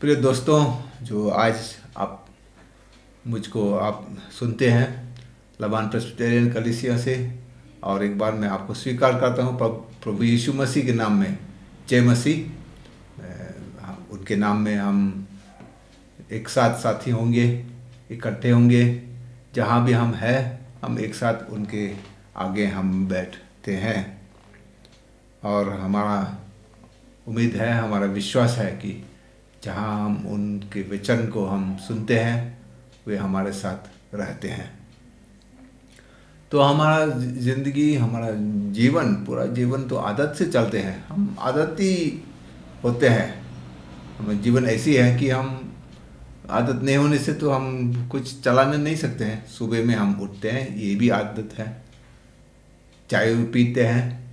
प्रिय दोस्तों, जो आज आप सुनते हैं लबान प्रेस्बिटेरियन कलीसिया से, और एक बार मैं आपको स्वीकार करता हूँ प्रभु यीशु मसीह के नाम में। जय मसीह। उनके नाम में हम एक साथ साथी होंगे, इकट्ठे होंगे। जहाँ भी हम हैं, हम एक साथ उनके आगे हम बैठते हैं, और हमारा उम्मीद है, हमारा विश्वास है कि जहाँ हम उनके वचन को हम सुनते हैं, वे हमारे साथ रहते हैं। तो हमारा ज़िंदगी, हमारा जीवन, पूरा जीवन तो आदत से चलते हैं। हम आदती होते हैं। हमारा जीवन ऐसी है कि हम आदत नहीं होने से तो हम कुछ चलाने नहीं सकते हैं। सुबह में हम उठते हैं, ये भी आदत है। चाय पीते हैं,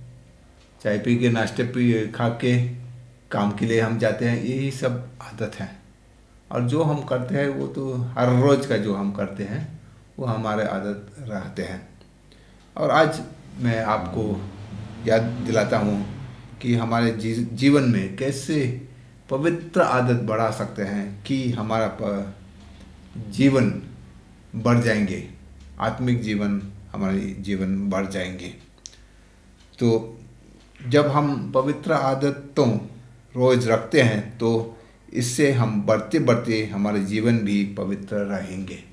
चाय पी के नाश्ते खा के काम के लिए हम जाते हैं। यही सब आदत है, और जो हम करते हैं वो तो हर रोज़ का जो हम करते हैं वो हमारे आदत रहते हैं। और आज मैं आपको याद दिलाता हूँ कि हमारे जीवन में कैसे पवित्र आदत बढ़ा सकते हैं कि हमारा जीवन बढ़ जाएंगे, आत्मिक जीवन, हमारे जीवन बढ़ जाएंगे। तो जब हम पवित्र आदतों रोज़ रखते हैं तो इससे हम बढ़ते बढ़ते हमारे जीवन भी पवित्र रहेंगे।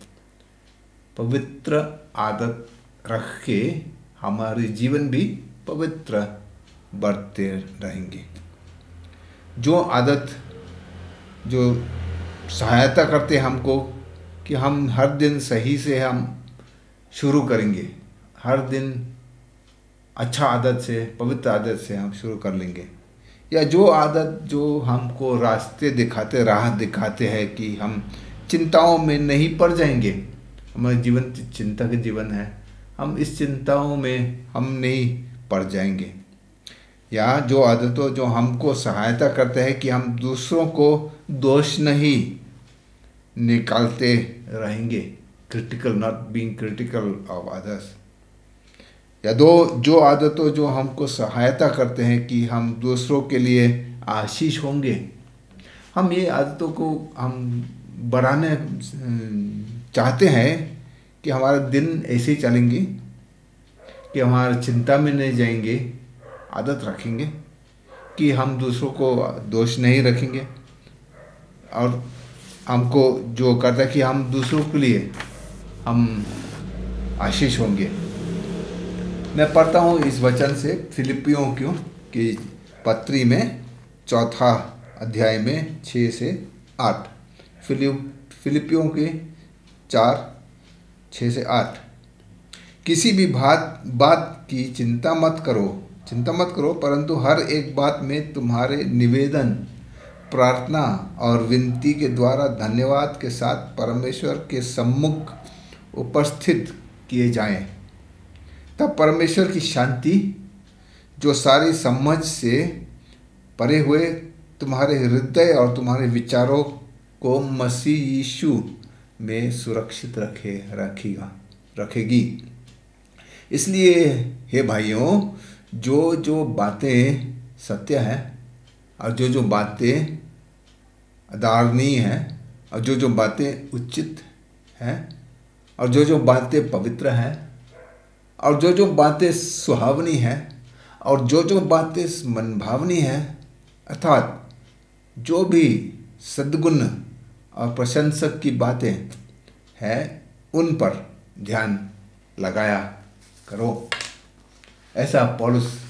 पवित्र आदत रख के हमारे जीवन भी पवित्र बढ़ते रहेंगे। जो आदत जो सहायता करते हमको कि हम हर दिन सही से हम शुरू करेंगे, हर दिन अच्छा आदत से, पवित्र आदत से हम शुरू कर लेंगे। या जो आदत जो हमको राह दिखाते हैं कि हम चिंताओं में नहीं पड़ जाएंगे। हमारा जीवन चिंता का जीवन है, हम इस चिंताओं में हम नहीं पड़ जाएंगे। या जो आदतों जो हमको सहायता करते हैं कि हम दूसरों को दोष नहीं निकालते रहेंगे, not being critical of others. या जो आदतों जो हमको सहायता करते हैं कि हम दूसरों के लिए आशीष होंगे। हम ये आदतों को हम बढ़ाने चाहते हैं कि हमारा दिन ऐसे ही चलेंगे कि हमारा चिंता में नहीं जाएंगे। आदत रखेंगे कि हम दूसरों को दोष नहीं रखेंगे, और हमको जो करता है कि हम दूसरों के लिए हम आशीष होंगे। मैं पढ़ता हूँ इस वचन से फिलिपियों की पत्री में 4 अध्याय में 6 से 8। फिलिपियों के 4:6 से 8। किसी भी बात की चिंता मत करो, परंतु हर एक बात में तुम्हारे निवेदन, प्रार्थना और विनती के द्वारा धन्यवाद के साथ परमेश्वर के सम्मुख उपस्थित किए जाएं। तब परमेश्वर की शांति, जो सारी समझ से परे हुए तुम्हारे हृदय और तुम्हारे विचारों को मसीह यीशु में सुरक्षित रखेगी। इसलिए हे भाइयों, जो बातें सत्य हैं, और जो बातें आदरणीय हैं, और जो बातें उचित हैं, और जो बातें पवित्र हैं, और जो बातें सुहावनी हैं, और जो बातें मनभावनी हैं, अर्थात जो भी सद्गुण और प्रशंसक की बातें हैं, उन पर ध्यान लगाया करो। ऐसा पौलुस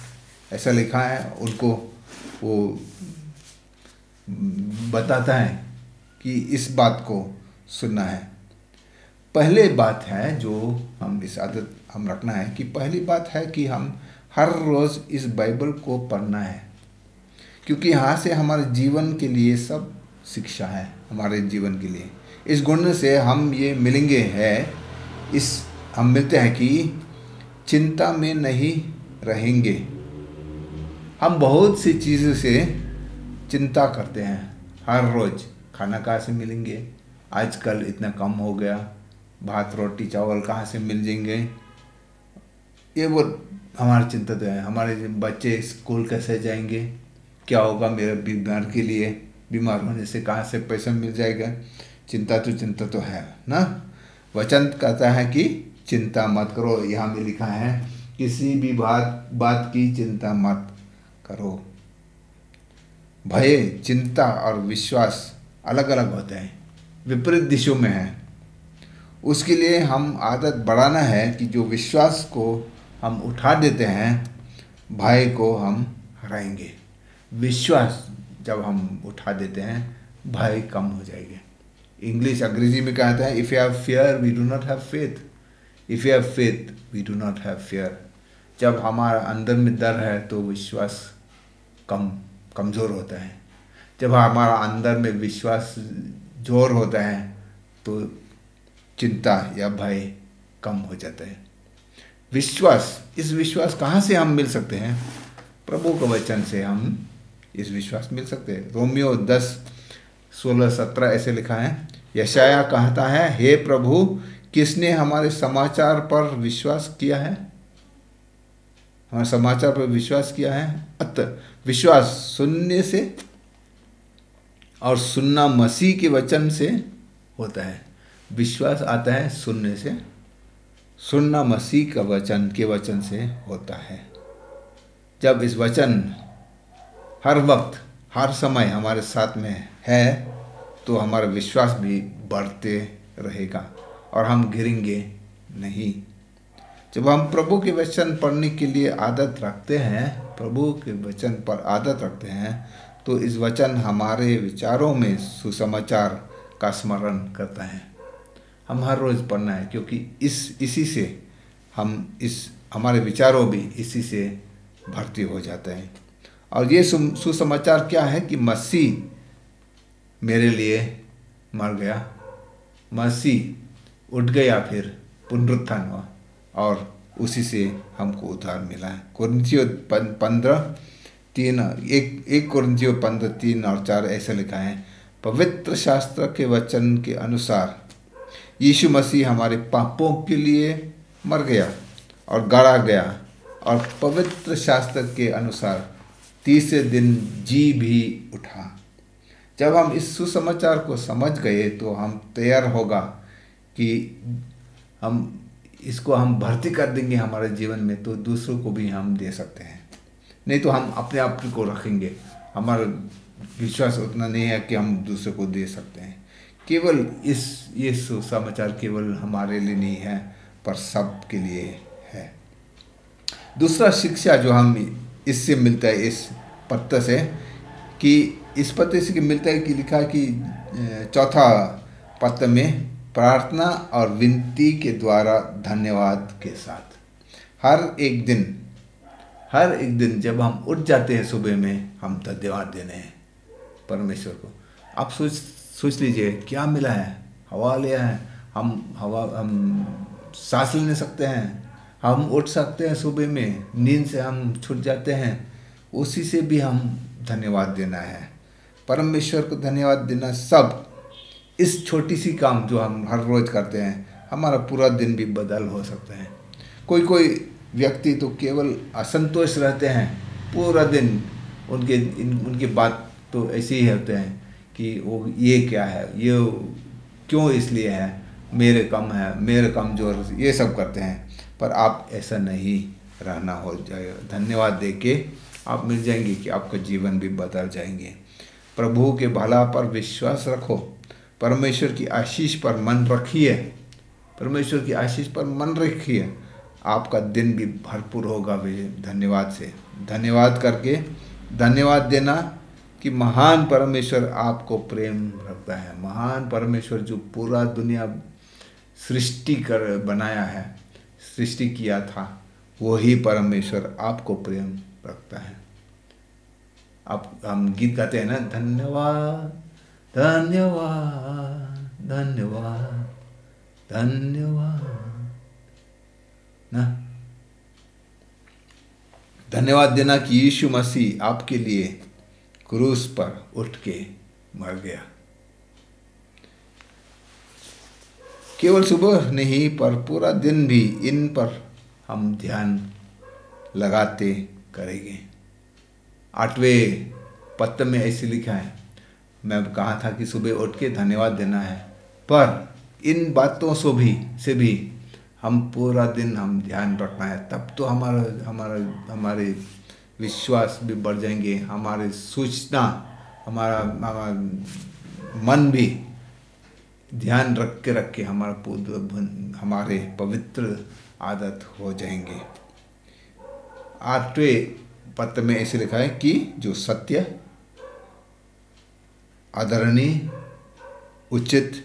ऐसा लिखा है, उनको वो बताता है कि इस बात को सुनना है। पहले बात है जो हम इस आदत हम रखना है कि पहली बात है कि हम हर रोज़ इस बाइबल को पढ़ना है, क्योंकि यहाँ से हमारे जीवन के लिए सब शिक्षा है। हमारे जीवन के लिए इस गुण से हम ये मिलते हैं कि चिंता में नहीं रहेंगे। हम बहुत सी चीज़ों से चिंता करते हैं हर रोज़। खाना कहाँ से मिलेंगे, आजकल इतना कम हो गया, भात रोटी चावल कहाँ से मिल जाएंगे, ये वो हमारी चिंता तो है। हमारे बच्चे स्कूल कैसे जाएंगे, क्या होगा मेरे बीमार के लिए, बीमार होने से कहाँ से पैसा मिल जाएगा? चिंता तो है ना। वचन कहता है कि चिंता मत करो। यहाँ में लिखा है किसी भी बात की चिंता मत करो। भय, चिंता और विश्वास अलग अलग होते हैं, विपरीत दिशों में हैं। उसके लिए हम आदत बढ़ाना है कि जो विश्वास को हम उठा देते हैं, भय को हम हराएंगे। विश्वास जब हम उठा देते हैं, भय कम हो जाएंगे। इंग्लिश अंग्रेजी में कहता है if you have fear we do not have faith, if you have faith we do not have fear. जब हमारा अंदर में डर है तो विश्वास कमज़ोर होता है। जब हमारा अंदर में विश्वास जोर होता है तो चिंता या भय कम हो जाता है। इस विश्वास कहाँ से हम मिल सकते हैं? प्रभु के वचन से हम इस विश्वास मिल सकते हैं। रोमियो 10:16-17 ऐसे लिखा है, यशाया कहता है, हे प्रभु, किसने हमारे समाचार पर विश्वास किया है? हमारे समाचार पर विश्वास किया है। अतः विश्वास सुनने से और सुनना मसीह के वचन से होता है। विश्वास आता है सुनने से, सुनना मसीह का के वचन से होता है। जब इस वचन हर वक्त हर समय हमारे साथ में है तो हमारा विश्वास भी बढ़ते रहेगा और हम गिरेंगे नहीं। जब हम प्रभु के वचन पढ़ने के लिए आदत रखते हैं, प्रभु के वचन पर आदत रखते हैं, तो इस वचन हमारे विचारों में सुसमाचार का स्मरण करता है। हम हर रोज़ पढ़ना है, क्योंकि इसी से हमारे विचारों भी इसी से भर्ती हो जाते हैं। और ये सुसमाचार क्या है कि मसीह मेरे लिए मर गया, मसीह उठ गया, फिर पुनरुत्थान हुआ और उसी से हमको उद्धार मिला है। कुरिन्थियों 15:3 और 4 ऐसे लिखा है, पवित्र शास्त्र के वचन के अनुसार यीशु मसीह हमारे पापों के लिए मर गया और गाड़ा गया और पवित्र शास्त्र के अनुसार तीसरे दिन जी भी उठा। जब हम इस सुसमाचार को समझ गए तो हम तैयार होगा कि इसको हम भर्ती कर देंगे हमारे जीवन में, तो दूसरों को भी हम दे सकते हैं। नहीं तो हम अपने आप को रखेंगे, हमारा विश्वास उतना नहीं है कि हम दूसरों को दे सकते हैं। केवल ये सुसमाचार केवल हमारे लिए नहीं है, पर सब के लिए है। दूसरा शिक्षा जो हम इससे मिलता है, इस पत्र से, कि इस पत्र से मिलता है कि लिखा है कि चौथा पत्र में प्रार्थना और विनती के द्वारा धन्यवाद के साथ हर एक दिन जब हम उठ जाते हैं सुबह में, हम धन्यवाद देने हैं परमेश्वर को। आप सोच लीजिए क्या मिला है। हवा लिया है, हम सांस लेने सकते हैं, हम उठ सकते हैं सुबह में, नींद से हम छूट जाते हैं, उसी से भी हम धन्यवाद देना है। परमेश्वर को धन्यवाद देना। सब इस छोटी सी काम जो हम हर रोज़ करते हैं, हमारा पूरा दिन भी बदल हो सकता है। कोई व्यक्ति तो केवल असंतोष रहते हैं पूरा दिन, उनकी बात तो ऐसे ही होते हैं कि वो ये क्या है, ये क्यों इसलिए है, मेरे कम है, मेरे कमज़ोर, ये सब करते हैं। पर आप ऐसा नहीं रहना हो जाएगा। धन्यवाद दे के आप मिल जाएंगे कि आपका जीवन भी बदल जाएंगे। प्रभु के भला पर विश्वास रखो, परमेश्वर की आशीष पर मन रखिए, परमेश्वर की आशीष पर मन रखिए, आपका दिन भी भरपूर होगा धन्यवाद से। धन्यवाद करके धन्यवाद देना कि महान परमेश्वर आपको प्रेम रखता है। महान परमेश्वर जो पूरा दुनिया बनाया है, सृष्टि किया था, वही परमेश्वर आपको प्रेम रखता है। हम गीत गाते हैं ना, धन्यवाद धन्यवाद धन्यवाद धन्यवाद ना। धन्यवाद देना कि यीशु मसीह आपके लिए क्रूस पर उठ के मर गया। केवल सुबह नहीं पर पूरा दिन भी इन पर हम ध्यान लगाते करेंगे। 8वें पत्र में ऐसे लिखा है, मैं कहा था कि सुबह उठ के धन्यवाद देना है, पर इन बातों से भी हम पूरा दिन हम ध्यान रखना है, तब तो हमारे विश्वास भी बढ़ जाएंगे, हमारे सूचना, हमारा मन भी ध्यान रख के हमारे पवित्र आदत हो जाएंगे। 8वें पत्र में ऐसे लिखा है कि जो सत्य, आदरणीय, उचित,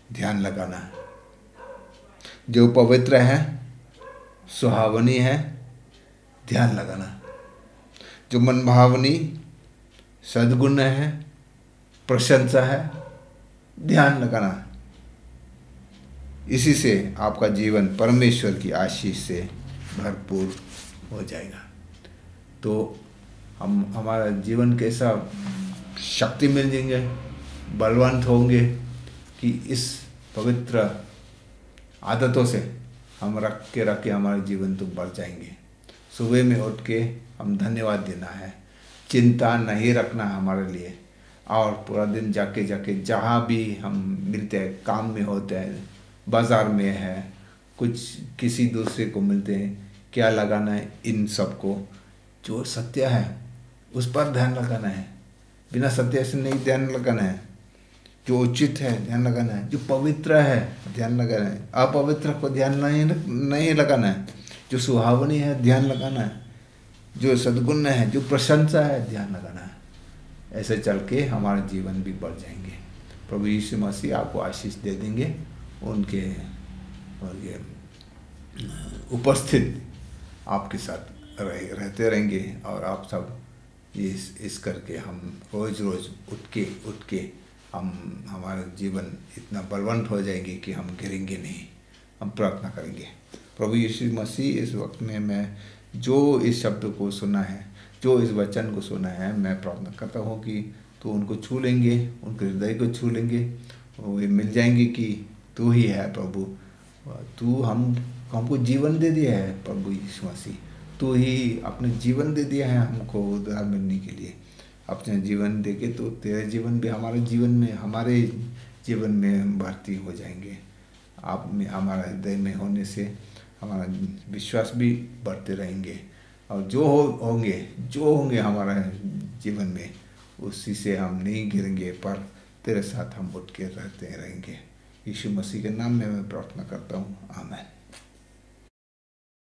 ध्यान लगाना, जो पवित्र है, सुहावनी है, ध्यान लगाना, जो मनभावनी, सद्गुण है, प्रशंसा है, ध्यान लगाना। इसी से आपका जीवन परमेश्वर की आशीष से भरपूर हो जाएगा। तो हमारा जीवन कैसा शक्ति मिल जाएंगे, बलवंत होंगे कि इस पवित्र आदतों से हम रख के हमारे जीवन तो बढ़ जाएंगे। सुबह में उठ के हम धन्यवाद देना है, चिंता नहीं रखना हमारे लिए, और पूरा दिन जाके जहाँ भी हम मिलते हैं, काम में होते हैं, बाज़ार में है, कुछ किसी दूसरे को मिलते हैं, क्या लगाना है, इन सब को जो सत्य है उस पर ध्यान लगाना है, बिना सत्य से नहीं ध्यान लगाना है। जो उचित है ध्यान लगाना है, जो पवित्र है ध्यान लगाना है, अपवित्र को ध्यान नहीं लगाना है, जो सुहावनी है ध्यान लगाना है, जो सद्गुण है, जो प्रशंसा है ध्यान लगाना है। ऐसे चल के हमारे जीवन भी बढ़ जाएंगे। प्रभु यीशु मसीह आपको आशीष दे देंगे, उनके उपस्थित आपके साथ रहते रहेंगे, और आप सब इस करके हम रोज़ उठ के हम हमारा जीवन इतना बलवंत हो जाएंगे कि हम गिरेंगे नहीं। हम प्रार्थना करेंगे। प्रभु यीशु मसीह, इस वक्त में मैं जो इस शब्द को सुना है, जो इस वचन को सुना है, मैं प्रार्थना करता हूँ कि तो उनको छू लेंगे, उनके हृदय को छू लेंगे, वो मिल जाएंगे कि तू ही है प्रभु, तू हमको जीवन दे दिया है। प्रभु यीशु मसीह, तू ही अपने जीवन दे दिया है हमको उद्धार मिलने के लिए। अपने जीवन दे के तो तेरे जीवन भी हमारे जीवन में भर्ती हो जाएंगे। आप में हमारा हृदय में होने से हमारा विश्वास भी बढ़ते रहेंगे, और जो होंगे हमारा जीवन में, उसी से हम नहीं गिरेंगे, पर तेरे साथ हम उठ के रहते रहेंगे। यीशु मसीह के नाम में मैं प्रार्थना करता हूँ, आमीन।